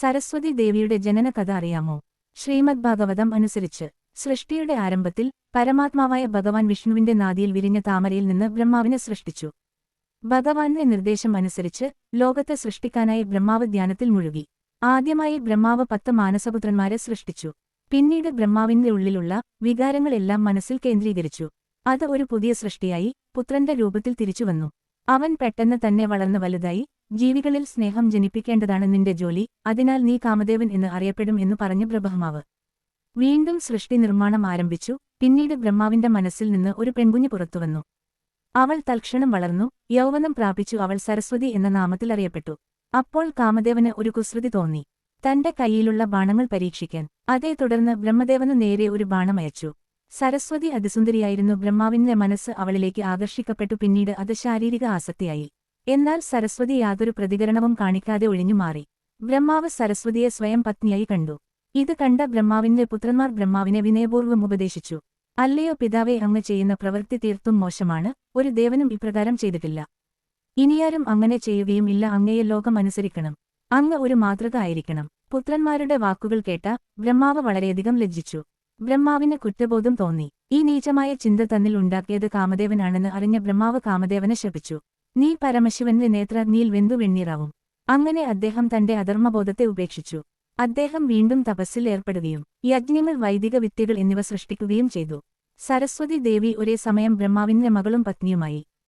സരസ്വതി ദേവിയുടെ ജനനകഥ അറിയാമോ? ശ്രീമദ് ഭാഗവതം അനുസരിച്ച് സൃഷ്ടിയുടെ ആരംഭത്തിൽ പരമാത്മാവായ ഭഗവാൻ വിഷ്ണുവിന്റെ നാദിയിൽ വിരിഞ്ഞ താമരയിൽ നിന്ന് ബ്രഹ്മാവിനെ സൃഷ്ടിച്ചു. ഭഗവാന്റെ നിർദ്ദേശം അനുസരിച്ച് ലോകത്തെ സൃഷ്ടിക്കാനായി ബ്രഹ്മാവ് ധ്യാനത്തിൽ മുഴുകി. ആദ്യമായി ബ്രഹ്മാവ് 10 മാനസപുത്രന്മാരെ സൃഷ്ടിച്ചു. പിന്നീട് ബ്രഹ്മാവിന്റെ ഉള്ളിലുള്ള വികാരങ്ങളെല്ലാം മനസ്സിൽ കേന്ദ്രീകരിച്ചു. അത് ഒരു പുതിയ സൃഷ്ടിയായി പുത്രന്റെ രൂപത്തിൽ തിരിച്ചുവന്നു. അവൻ പെട്ടെന്ന് തന്നെ വളർന്നു വലുതായി. ജീവികളിൽ സ്നേഹം ജനിപ്പിക്കേണ്ടതാണ് നിന്റെ ജോലി, അതിനാൽ നീ കാമദേവൻ എന്ന് അറിയപ്പെടും എന്നു പറഞ്ഞ് ബ്രഹ്മാവ് വീണ്ടും സൃഷ്ടി നിർമ്മാണം ആരംഭിച്ചു. പിന്നീട് ബ്രഹ്മാവിന്റെ മനസ്സിൽ നിന്ന് ഒരു പെൺകുഞ്ഞ് പുറത്തുവന്നു. അവൾ തൽക്ഷണം വളർന്നു, യൗവനം പ്രാപിച്ചു. അവൾ സരസ്വതി എന്ന നാമത്തിൽ അറിയപ്പെട്ടു. അപ്പോൾ കാമദേവന് ഒരു കുസൃതി തോന്നി, തന്റെ കൈയിലുള്ള ബാണങ്ങൾ പരീക്ഷിക്കാൻ. അതേ തുടർന്ന് ബ്രഹ്മദേവനു നേരെ ഒരു ബാണമയച്ചു. സരസ്വതി അതിസുന്ദരിയായിരുന്നു. ബ്രഹ്മാവിന്റെ മനസ്സ് അവളിലേക്ക് ആകർഷിക്കപ്പെട്ടു. പിന്നീട് അത് ശാരീരിക ആസക്തിയായി. എന്നാൽ സരസ്വതി യാതൊരു പ്രതികരണവും കാണിക്കാതെ ഒഴിഞ്ഞുമാറി. ബ്രഹ്മാവ് സരസ്വതിയെ സ്വയം പത്നിയായി കണ്ടു. ഇത് കണ്ട ബ്രഹ്മാവിന്റെ പുത്രന്മാർ ബ്രഹ്മാവിനെ വിനയപൂർവ്വം ഉപദേശിച്ചു. അല്ലയോ പിതാവേ, അങ്ങ് ചെയ്യുന്ന പ്രവൃത്തി തീർത്തും മോശമാണ്. ഒരു ദേവനും ഇപ്രകാരം ചെയ്തിട്ടില്ല. ഇനിയാരും അങ്ങനെ ചെയ്യുകയും ഇല്ല. അങ്ങയെ ലോകം അനുസരിക്കണം. അങ്ങ് ഒരു മാതൃക ആയിരിക്കണം. പുത്രന്മാരുടെ വാക്കുകൾ കേട്ട ബ്രഹ്മാവ് വളരെയധികം ലജ്ജിച്ചു. ബ്രഹ്മാവിന് കുറ്റബോധം തോന്നി. ഈ നീചമായ ചിന്ത തന്നിൽ ഉണ്ടാക്കിയത് കാമദേവനാണെന്ന് അറിഞ്ഞ ബ്രഹ്മാവ് കാമദേവനെ ശപിച്ചു. നീ പരമശിവന്റെ നേത്രാഗ്നിയിൽ വെന്തു വെണ്ണീറാവും. അങ്ങനെ അദ്ദേഹം തന്റെ അധർമ്മബോധത്തെ ഉപേക്ഷിച്ചു. അദ്ദേഹം വീണ്ടും തപസ്സിൽ ഏർപ്പെടുകയും യജ്ഞങ്ങൾ, വൈദിക വിദ്യകൾ എന്നിവ സൃഷ്ടിക്കുകയും ചെയ്തു. സരസ്വതി ദേവി ഒരേ സമയം ബ്രഹ്മാവിന്റെ മകളും പത്നിയുമായി.